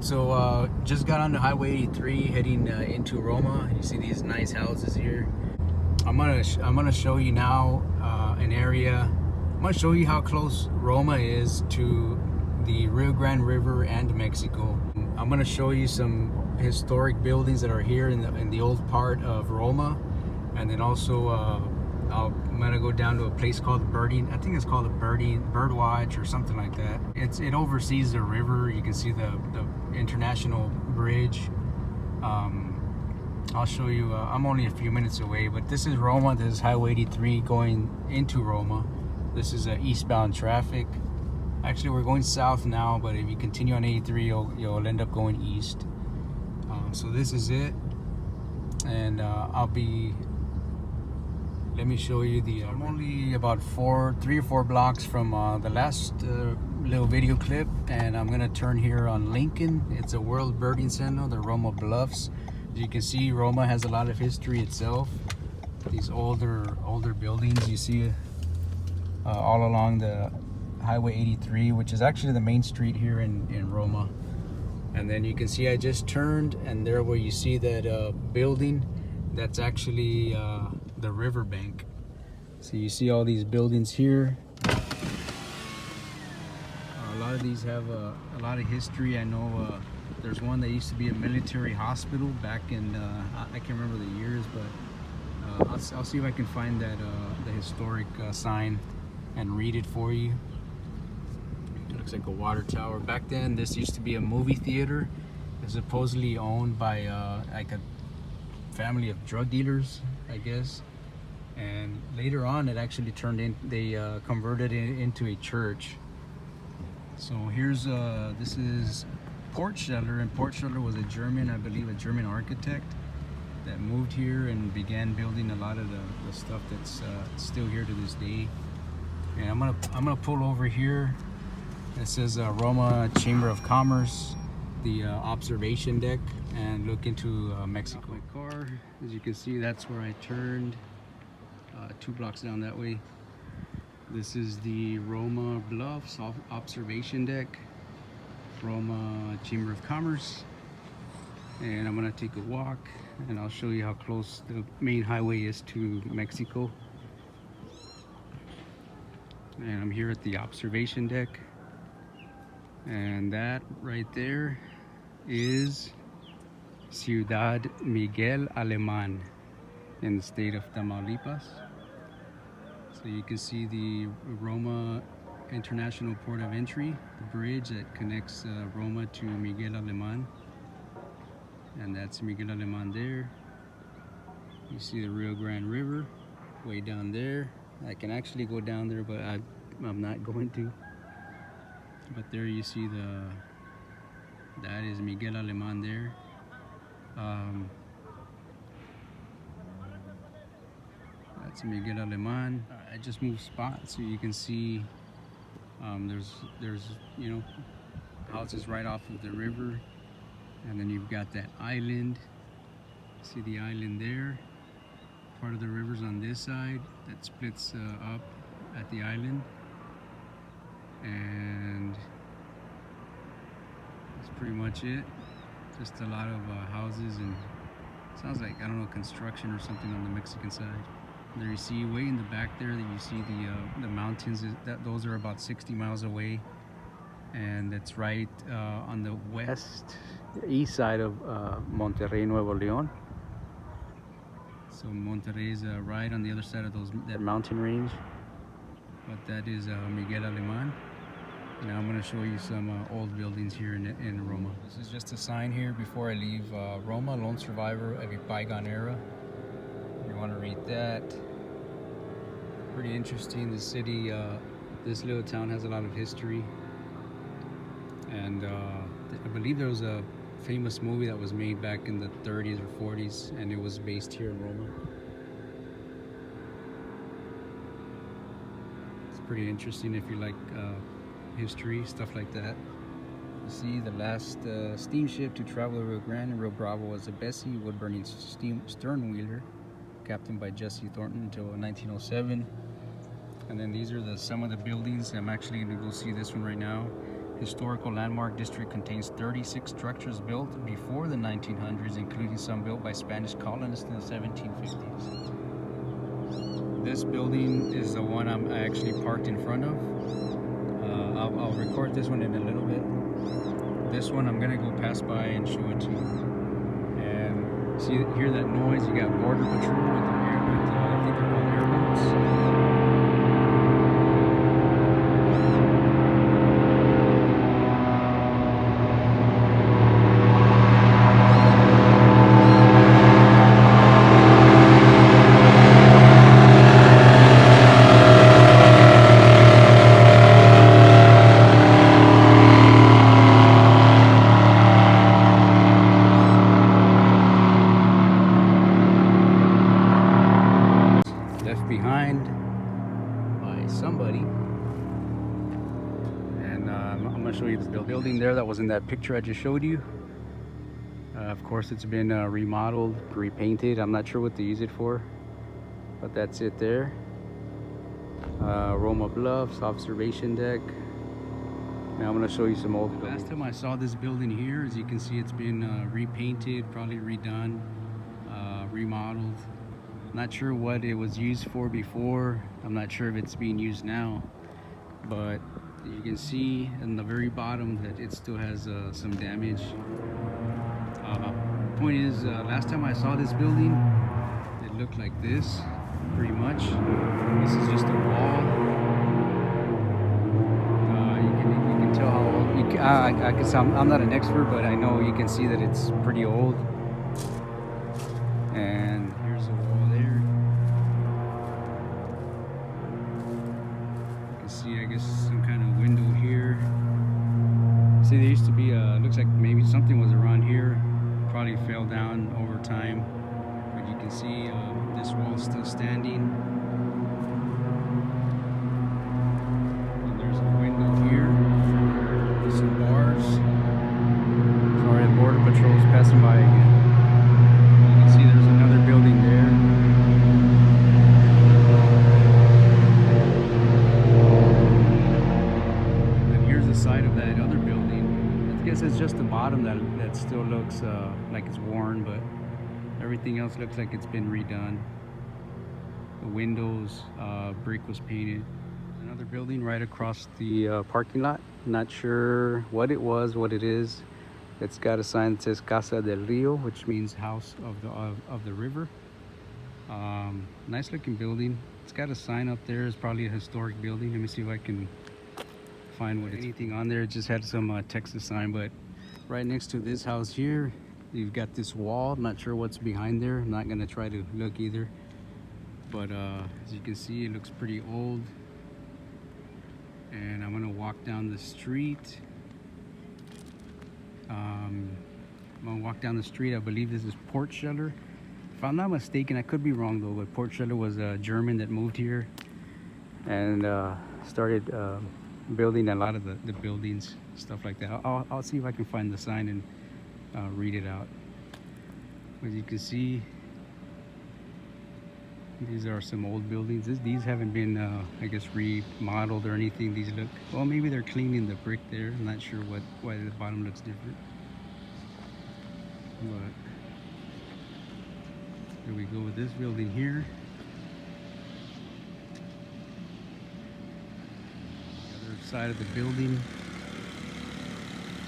So just got on the Highway 83 heading into Roma. You see these nice houses here. I'm gonna show you now an area. I'm gonna show you how close Roma is to the Rio Grande River and Mexico. I'm gonna show you some historic buildings that are here in the old part of Roma, and then also I'm gonna go down to a place called Birding. I think it's called a Bird Watch or something like that. It oversees the river. You can see the international bridge. I'll show you. I'm only a few minutes away, but this is Roma. This is Highway 83 going into Roma. This is eastbound traffic. Actually, we're going south now, but if you continue on 83, you'll end up going east. So this is it, and let me show you the. I'm only about 3 or 4 blocks from the last little video clip, and I'm gonna turn here on Lincoln. It's a World Birding Center, the Roma Bluffs. As you can see, Roma has a lot of history itself. These older buildings you see all along the Highway 83, which is actually the main street here in Roma. And then you can see I just turned, and there where you see that building, that's actually the riverbank. So you see all these buildings here. A lot of these have a lot of history. I know there's one that used to be a military hospital back in I can't remember the years, but I'll see if I can find that the historic sign and read it for you. It looks like a water tower. Back then, this used to be a movie theater. It's supposedly owned by like a family of drug dealers, I guess. And later on, it actually turned in. They converted it into a church. So here's this is Portscheller, and Portscheller was a German, I believe, a German architect that moved here and began building a lot of the stuff that's still here to this day. And I'm gonna pull over here. It says Roma Chamber of Commerce, the observation deck, and look into Mexico. My car, as you can see, that's where I turned. 2 blocks down that way. This is the Roma Bluffs observation deck, Roma Chamber of Commerce, and I'm gonna take a walk and I'll show you how close the main highway is to Mexico. And I'm here at the observation deck, and that right there is Ciudad Miguel Alemán in the state of Tamaulipas. So you can see the Roma International Port of Entry, the bridge that connects Roma to Miguel Alemán, and that's Miguel Alemán there. You see the Rio Grande River way down there. I can actually go down there, but I'm not going to. But there you see that is Miguel Alemán there. That's Miguel Alemán. I just moved spots so you can see there's you know, houses right off of the river, and then you've got that island. See the island there? Part of the river's on this side that splits up at the island, and that's pretty much it. Just a lot of houses, and sounds like, I don't know, construction or something on the Mexican side. There you see way in the back there that you see the mountains. Those are about 60 miles away, and it's right on the east side of Monterrey, Nuevo León. So Monterrey is right on the other side of that mountain range, but that is Miguel Alemán. Now I'm going to show you some old buildings here in Roma. This is just a sign here before I leave Roma, lone survivor of a bygone era. You want to read that. Pretty interesting. The city, this little town has a lot of history, and I believe there was a famous movie that was made back in the 30s or 40s, and it was based here in Roma. It's pretty interesting if you like history, stuff like that. You see the last steamship to travel the Rio Grande and Rio Bravo was a Bessie wood-burning stern wheeler, captained by Jesse Thornton until 1907. And then these are some of the buildings. I'm actually going to go see this one right now. Historical Landmark District contains 36 structures built before the 1900s, including some built by Spanish colonists in the 1750s. This building is the one I actually parked in front of. I'll record this one in a little bit. This one I'm gonna go pass by and show it to you. And see, hear that noise? You got Border Patrol with the air, I think they're called airboats. Behind by somebody, and I'm going to show you this building there that was in that picture I just showed you. Of course, it's been remodeled, repainted. I'm not sure what to use it for, but that's it there. Roma Bluffs observation deck. Now I'm going to show you some old buildings. Last time I saw this building here, as you can see, it's been repainted, probably redone, remodeled. Not sure what it was used for before. I'm not sure if it's being used now, but you can see in the very bottom that it still has some damage. Point is, last time I saw this building, it looked like this, pretty much. This is just a wall. You can tell how old. I guess I'm not an expert, but I know you can see that it's pretty old. And here's a wall there. You can see, I guess, some kind of window here. See, there used to be looks like maybe something was around here. Probably fell down over time. But you can see this wall is still standing. And there's a window here. Some bars. Sorry, the Border Patrol is passing by again. See, there's another building there. And here's the side of that other building. I guess it's just the bottom that still looks like it's worn, but everything else looks like it's been redone. The windows, brick was painted. Another building right across the parking lot. Not sure what it was, what it is. It's got a sign that says Casa Del Rio, which means house of the river. Nice looking building. It's got a sign up there. It's probably a historic building. Let me see if I can find what anything on there. It just had some Texas sign, but right next to this house here, you've got this wall. I'm not sure what's behind there. I'm not gonna try to look either. But as you can see, it looks pretty old. And I'm gonna walk down the street. I'm gonna walk down the street. I believe this is Portscheller. If I'm not mistaken, I could be wrong though, but Portscheller was a German that moved here and started building a lot of the buildings, stuff like that. I'll see if I can find the sign and read it out. As you can see, these are some old buildings. These haven't been, I guess, remodeled or anything. These look, well, maybe they're cleaning the brick there. I'm not sure why the bottom looks different. But here we go with this building here. The other side of the building,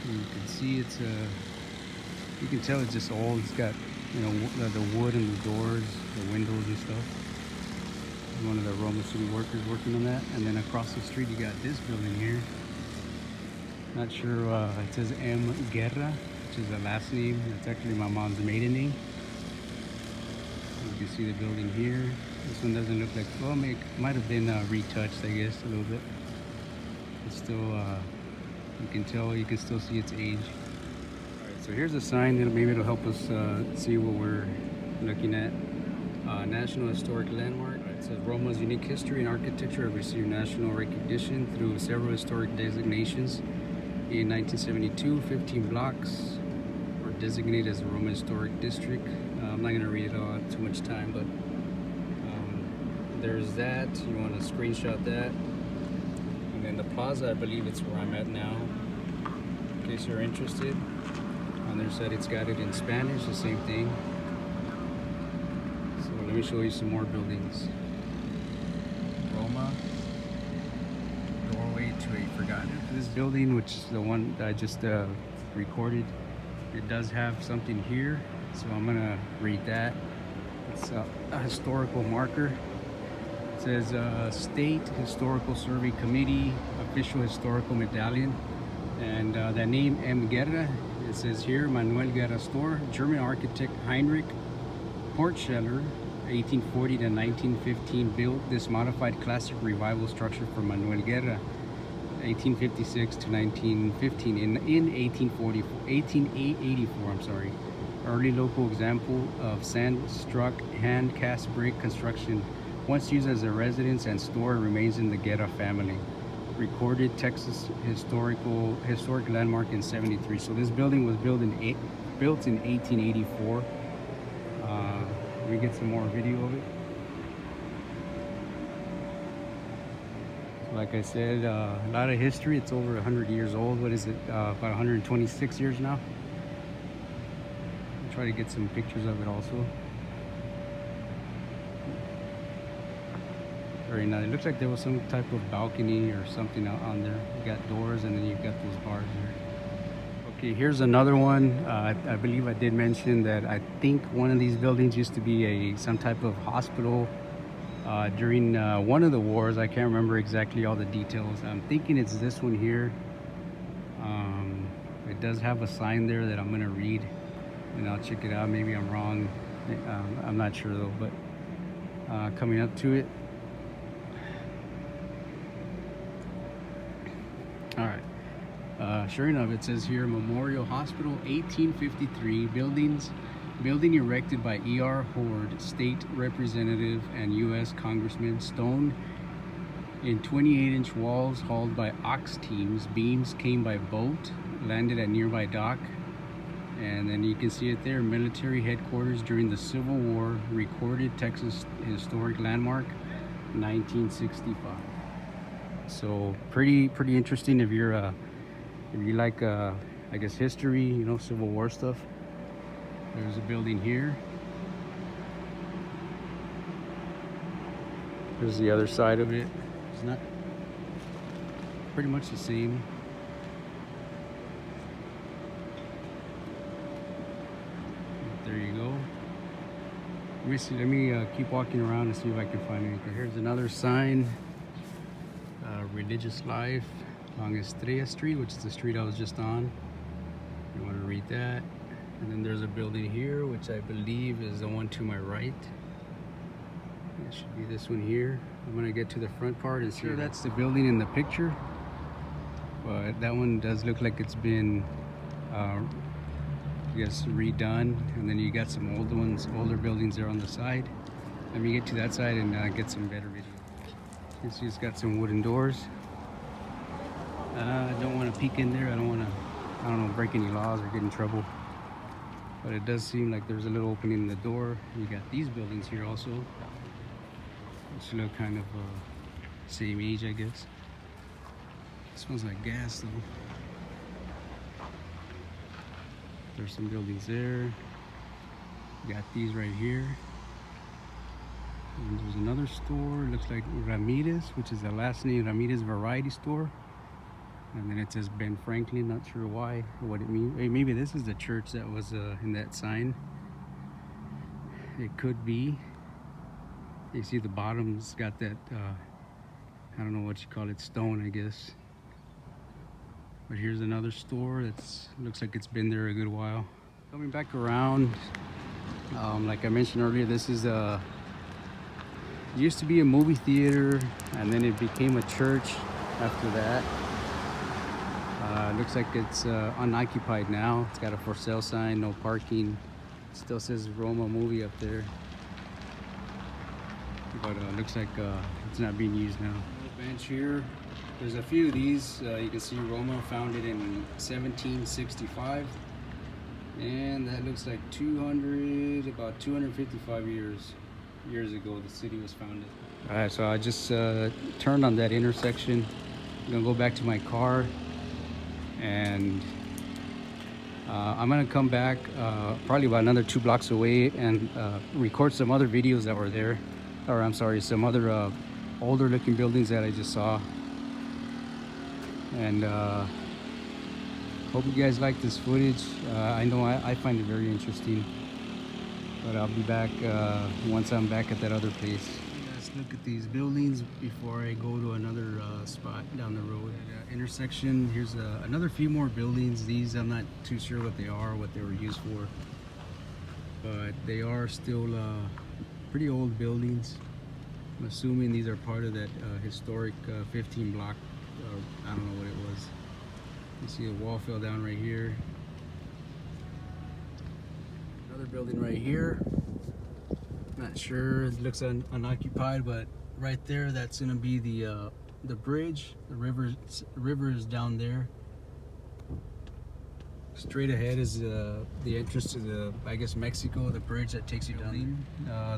you can see it's you can tell it's just old. It's got, you know, the wood and the doors, the windows and stuff. One of the Roma City workers working on that. And then across the street you got this building here. Not sure, it says M. Guerra, which is the last name. That's actually my mom's maiden name. You can see the building here. This one doesn't look like, well, it might have been retouched, I guess, a little bit. It's still, you can tell, you can still see its age. Alright, so here's a sign that maybe it'll help us see what we're looking at. National Historic Landmark. It says Roma's unique history and architecture have received national recognition through several historic designations. In 1972, 15 blocks were designated as the Roma Historic District. I'm not going to read it all, too much time, but there's that. You want to screenshot that. And then the plaza, I believe it's where I'm at now. in case you're interested. On their side it's got it in Spanish, the same thing. So let me show you some more buildings. Roma, doorway to a forgotten. This building, which is the one that I just recorded, it does have something here, so I'm gonna read that. It's a historical marker. It says State Historical Survey Committee Official Historical Medallion, and that name M. Guerra, it says here Manuel Guerra Store, German architect Heinrich Portscheller, 1840 to 1915, built this modified classic revival structure for Manuel Guerra, 1856 to 1915. In 1884, I'm sorry. Early local example of sand-struck, hand-cast brick construction, once used as a residence and store, remains in the Guerra family. Recorded Texas historic landmark in 73. So this building was built in 1884. Let me get some more video of it. Like I said, a lot of history. It's over 100 years old. What is it? About 126 years now. I'll try to get some pictures of it also. Very nice. It looks like there was some type of balcony or something out on there. You got doors, and then you've got those bars there. Okay, here's another one. I believe I did mention that I think one of these buildings used to be some type of hospital during one of the wars. I can't remember exactly all the details. I'm thinking it's this one here. It does have a sign there that I'm gonna read, and I'll check it out. Maybe I'm wrong. I'm not sure though, but coming up to it. All right. Sure enough, it says here Memorial Hospital, 1853, building erected by E.R. Horde, state representative and U.S. congressman, stone in 28-inch walls hauled by ox teams. Beams came by boat, landed at nearby dock, and then you can see it there, military headquarters during the Civil War, recorded Texas historic landmark, 1965. So pretty interesting if you like I guess history, you know, Civil War stuff. There's a building here. There's the other side of it. It's not pretty much the same. There you go. Let me keep walking around and see if I can find anything. Here's another sign. Religious life along Estrella Street, which is the street I was just on. You want to read that. And then there's a building here, which I believe is the one to my right. It should be this one here. I'm going to get to the front part and see. Sure, that's the building in the picture, but that one does look like it's been I guess redone. And then you got some older buildings there on the side. Let me get to that side and get some better video. You see it's got some wooden doors. I don't want to peek in there. I don't know, break any laws or get in trouble. But it does seem like there's a little opening in the door. You got these buildings here also, which look kind of same age, I guess. It smells like gas though. There's some buildings there. You got these right here. And there's another store, looks like Ramirez, which is the last name, Ramirez Variety Store. And then it says Ben Franklin, not sure why, or what it means. Hey, maybe this is the church that was in that sign. It could be. You see the bottom's got that, I don't know what you call it, stone, I guess. But here's another store that's looks like it's been there a good while. Coming back around, like I mentioned earlier, this is it used to be a movie theater, and then it became a church after that. Looks like it's unoccupied now. It's got a for sale sign, no parking. It still says Roma movie up there. But looks like it's not being used now. Little bench here. There's a few of these. You can see Roma founded in 1765. And that looks like about 255 years ago the city was founded. All right, so I just turned on that intersection. I'm gonna go back to my car, and I'm gonna come back probably about another 2 blocks away and record some other videos that were there, or I'm sorry, some other older looking buildings that I just saw. And hope you guys like this footage. I know I find it very interesting, but I'll be back once I'm back at that other place. Let's look at these buildings before I go to another spot down the road. Intersection, here's another few more buildings. These I'm not too sure what they are, what they were used for, but they are still pretty old buildings. I'm assuming these are part of that historic 15 block, I don't know what it was. You see a wall fell down right here. Another building right here. Not sure, it looks unoccupied, but right there, that's gonna be the bridge. The river is down there. Straight ahead is the entrance to the, I guess, Mexico, the bridge that takes you down.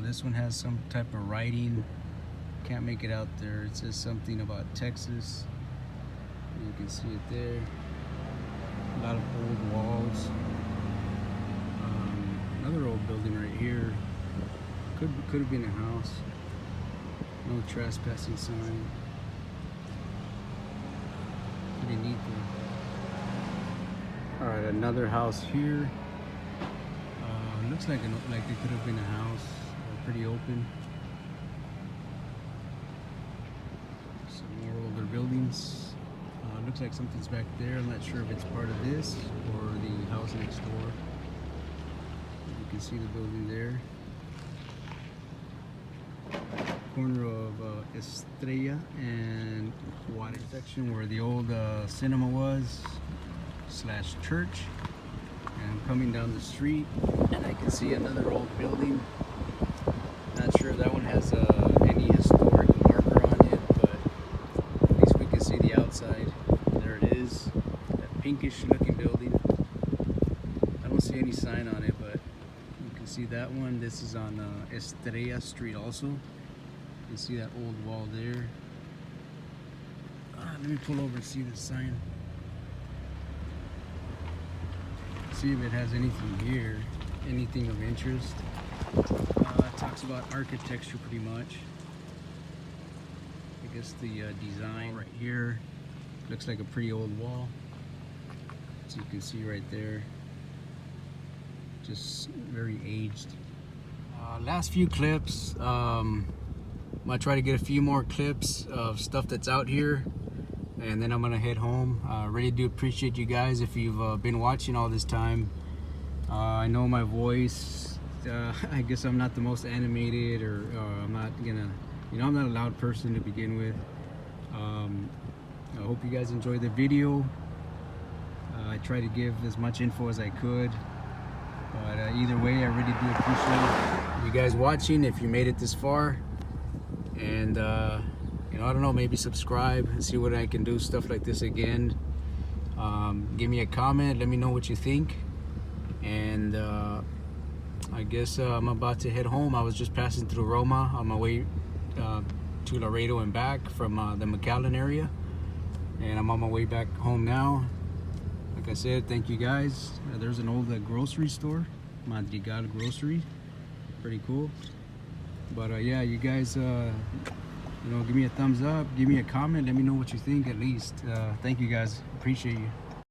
This one has some type of writing. Can't make it out there. It says something about Texas. You can see it there. A lot of old walls. Another old building right here. Could have been a house. No trespassing sign. Pretty neat there. All right, another house here. Looks like it could have been a house. Pretty open. Some more older buildings. Looks like something's back there. I'm not sure if it's part of this or the house next door. You can see the building there. Corner of Estrella and Juarez section where the old cinema was / church. And I'm coming down the street and I can see another old building. Not sure if that one has any historic marker on it, but at least we can see the outside. There it is, that pinkish looking building. I don't see any sign on it, but you can see that one. This is on Estrella Street also. You can see that old wall there. Let me pull over and see the sign. See if it has anything here, anything of interest. It talks about architecture pretty much. I guess the design right here looks like a pretty old wall. So you can see right there, just very aged. Last few clips. I'm gonna try to get a few more clips of stuff that's out here, and then I'm gonna head home. Really do appreciate you guys if you've been watching all this time. I know my voice, I guess I'm not the most animated, or I'm not gonna, I'm not a loud person to begin with. I hope you guys enjoyed the video. I tried to give as much info as I could, but either way, I really do appreciate you guys watching if you made it this far. And I don't know, maybe subscribe and see what I can do, stuff like this again. Give me a comment, let me know what you think. And I guess I'm about to head home. I was just passing through Roma on my way to Laredo and back from the McAllen area, and I'm on my way back home now. Like I said, thank you guys. There's an old grocery store, Madrigal Grocery, pretty cool. But yeah, you guys, give me a thumbs up, give me a comment, let me know what you think at least. Thank you guys, appreciate you.